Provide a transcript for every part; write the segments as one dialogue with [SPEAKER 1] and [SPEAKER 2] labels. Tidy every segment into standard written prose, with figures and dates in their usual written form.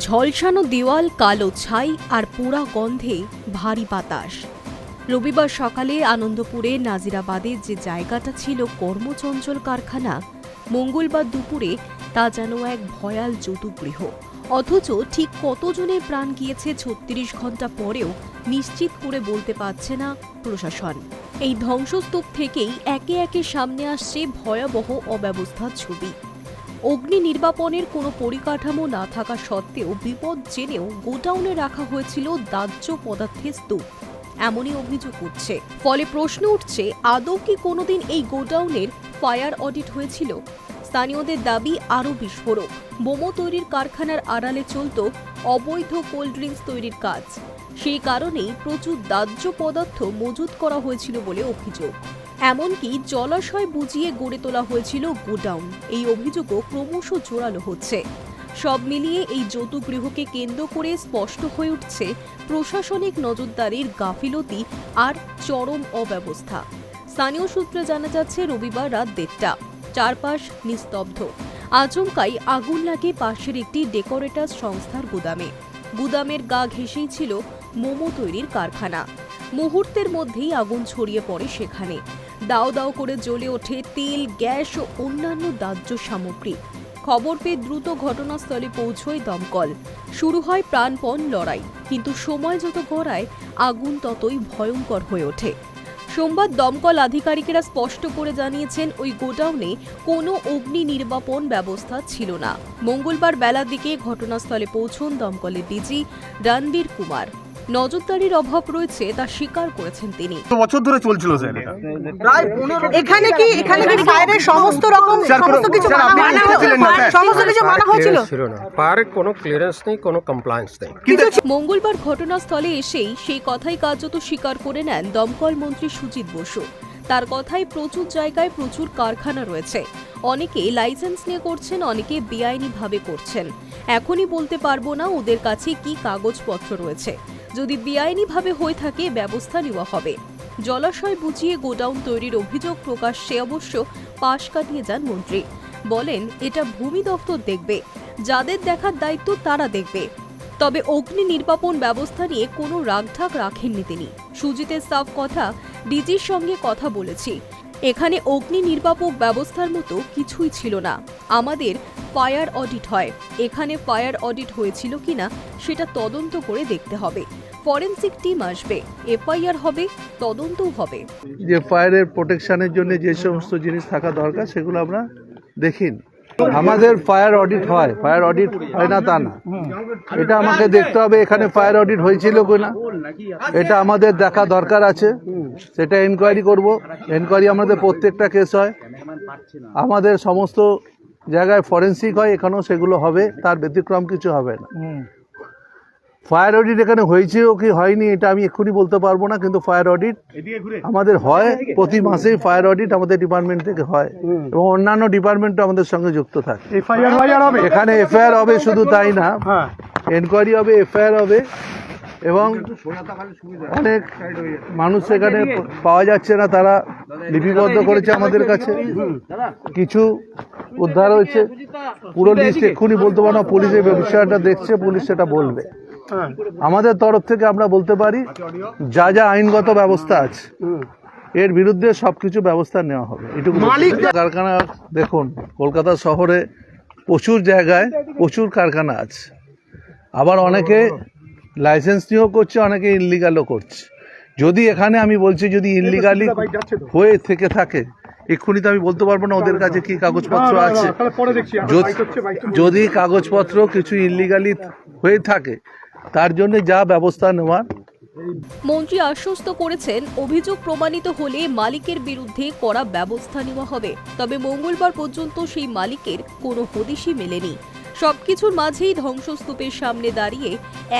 [SPEAKER 1] ঝলসানো দেওয়াল, কালো ছাই আর পোড়া গন্ধে ভারী বাতাস। রবিবার সকালে আনন্দপুরে নাজিরাবাদের যে জায়গাটা ছিল কর্মচঞ্চল কারখানা, মঙ্গলবার দুপুরে তা যেন এক ভয়াল যৌতুগৃহ। অথচ ঠিক কতজনের প্রাণ গিয়েছে ৩৬ ঘন্টা পরেও নিশ্চিত করে বলতে পারছে না প্রশাসন। এই ধ্বংসস্তূপ থেকেই একে একে সামনে আসছে ভয়াবহ অব্যবস্থার ছবি। অগ্নি নির্বাপনের কোনো পরিকাঠামো না থাকা সত্ত্বেও বিপদ জেনেও গোডাউনে রাখা হয়েছিল দাহ্য পদার্থের স্তূপ, এমনই অভিযোগ উঠছে। ফলে প্রশ্ন উঠছে, আদৌ কি কোনোদিন এই গোডাউনের ফায়ার অডিট হয়েছিল? স্থানীয়দের দাবি আরও বিস্ফোরক। বোমা তৈরির কারখানার আড়ালে চলত অবৈধ কোল্ড ড্রিঙ্কস তৈরির কাজ। সেই কারণেই প্রচুর দাহ্য পদার্থ মজুত করা হয়েছিল বলে অভিযোগ। এমনকি জলাশয় বুঝিয়ে গড়ে তোলা হয়েছিল গোডাউন। এই অভিযোগও ক্রমশ জোরালো হচ্ছে। সব মিলিয়ে এই যৌতুগৃহকে কেন্দ্র করে স্পষ্ট হয়ে উঠছে প্রশাসনিক নজরদারির গাফিলতি আর চরম অব্যবস্থা। স্থানীয় সূত্রে জানা যাচ্ছে, রবিবার রাত ১:৩০, চারপাশ নিস্তব্ধ। আচমকাই আগুন লাগে পাশের একটি ডেকোরেটার্স সংস্থার গুদামে। গুদামের গা ঘেঁষেই ছিল মোমো তৈরির কারখানা। মুহূর্তের মধ্যেই আগুন ছড়িয়ে পড়ে সেখানে। দাও দাও করে জ্বলে ওঠে তেল, গ্যাস ও অন্যান্য দাহ্য সামগ্রী। খবর পেয়ে দ্রুত ঘটনাস্থলে পৌঁছয় দমকল। শুরু হয় প্রাণপণ লড়াই, কিন্তু সময় যত গড়ায় আগুন ততই ভয়ঙ্কর হয়ে ওঠে। সোমবার দমকল আধিকারিকেরা স্পষ্ট করে জানিয়েছেন, ওই গোডাউনে কোনো অগ্নি নির্বাপন ব্যবস্থা ছিল না। মঙ্গলবার বেলার দিকে ঘটনাস্থলে পৌঁছন দমকলের ডিজি রণবীর কুমার। নজরদারির অভাব রয়েছে তা স্বীকার করেছেন তিনি।
[SPEAKER 2] বছর ধরে চলছিল স্যার এটা
[SPEAKER 3] প্রায় 15 এখানে কি ফায়ারের সমস্ত কিছু মানা হয়েছিল
[SPEAKER 4] ছিল না। ফায়ার কোনো ক্লিয়ারেন্স নেই, কোনো কমপ্লায়েন্স নেই।
[SPEAKER 1] মঙ্গলবার ঘটনাস্থলে এসেই সেই কথাই কার্যত স্বীকার করে নেন দমকল মন্ত্রী সুজিত বসু। তার কথায় প্রচুর জায়গায় প্রচুর কারখানা রয়েছে। অনেকে লাইসেন্স নিয়ে করছেন, অনেকে বেআইনিভাবে করছেন। এখনই বলতে পারবো না ওদের কাছে কি কাগজপত্র রয়েছে। যদি বেআইনিভাবে হয়ে থাকে ব্যবস্থা নেওয়া হবে। জলাশয় বুঝিয়ে গোডাউন তৈরির অভিযোগ প্রকাশ্যে অবশ্য পাশ কাটিয়ে যান মন্ত্রী। বলেন, এটা ভূমি দপ্তর দেখবে, যাদের দেখার দায়িত্ব তারা দেখবে। তবে অগ্নি নির্বাপন ব্যবস্থা নিয়ে কোনো রাগঢাক রাখেননি তিনি। সুজিতের সাফ কথা, ডিজির সঙ্গে কথা বলেছি, এখানে অগ্নি নির্বাপক ব্যবস্থার মতো কিছুই ছিল না। আমাদের ফায়ার অডিট হয়, এখানে ফায়ার অডিট হয়েছিল কিনা সেটা তদন্ত করে দেখতে হবে। ফরেনসিক টিম আসবে, এফআইআর হবে, তদন্তও হবে।
[SPEAKER 5] যে ফায়ারের প্রোটেকশনের জন্য যে সমস্ত জিনিস থাকা দরকার সেগুলো আমরা দেখিন। আমাদের ফায়ার অডিট হয়, ফায়ার অডিট হয় না তা না। এটা আমাকে দেখতে হবে এখানে ফায়ার অডিট হয়েছিল কিনা, এটা আমাদের দেখা দরকার আছে। সেটা এনকোয়ারি করব। এনকোয়ারি আমাদের প্রত্যেকটা কেস হয়, আমাদের সমস্ত জায়গায় ফরেন্সিক হয়, এখানেও সেগুলো হবে, তার ব্যতিক্রম কিছু হবে না। ফায়ার অডিট এখানে হয়েছে কি হয়নি এটা আমি এক্ষুনি বলতে পারবো না, কিন্তু ফায়ার অডিট আমাদের হয়, প্রতি মাসেই ফায়ার অডিট আমাদের ডিপার্টমেন্ট থেকে হয় এবং অন্যান্য ডিপার্টমেন্টও আমাদের সঙ্গে যুক্ত থাকে। এখানে এফআইআর হবে, শুধু তাই না, এনকোয়ারি হবে, এফআইআর হবে এবং অনেক মানুষ সেখানে পাওয়া যাচ্ছে না, তারা লিপিবদ্ধ করেছে আমাদের কাছে, কিছু উদ্ধার হয়েছে। পুরো লিস্ট এক্ষুনি বলতে পারবো না, পুলিশের বিষয়টা দেখছে, পুলিশ সেটা বলবে। আমাদের তরফ থেকে আমরা বলতে পারি যা যা আইনগত ব্যবস্থা আছে এর বিরুদ্ধে সবকিছু ব্যবস্থা নেওয়া হবে। এটুকু। কারখানা দেখুন, কলকাতা শহরে প্রচুর জায়গায় প্রচুর কারখানা আছে, আবার অনেকে লাইসেন্স নিয়েও করছে, অনেকে ইনলিগালও করছে। যদি এখানে আমি বলছি যদি ইনলিগালি হয়ে থেকে থাকে, এক্ষুনি তো আমি বলতে পারবো না ওদের কাছে কি কাগজপত্র আছে। যদি কাগজপত্র কিছু ইনলিগালি হয়ে থাকে, তার জন্য যা ব্যবস্থা নেওয়ার।
[SPEAKER 1] মন্ত্রী আশ্বস্ত করেছেন, অভিযোগ প্রমাণিত হলে মালিকের বিরুদ্ধে কড়া ব্যবস্থা নেওয়া হবে। তবে মঙ্গলবার পর্যন্ত সেই মালিকের কোনো হদিশই মেলেনি। সবকিছুর মাঝেই ধ্বংসস্তূপের সামনে দাঁড়িয়ে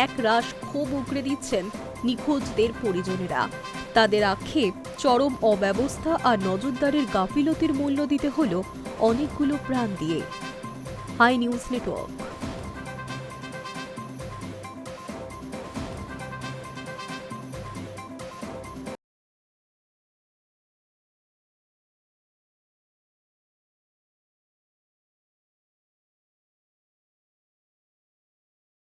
[SPEAKER 1] এক রাশ ক্ষোভ উগরে দিচ্ছেন নিখোঁজদের পরিজনেরা। তাদের আক্ষেপ, চরম অব্যবস্থা আর নজরদারির গাফিলতির মূল্য দিতে হলো অনেকগুলো প্রাণ দিয়ে। Hi News network.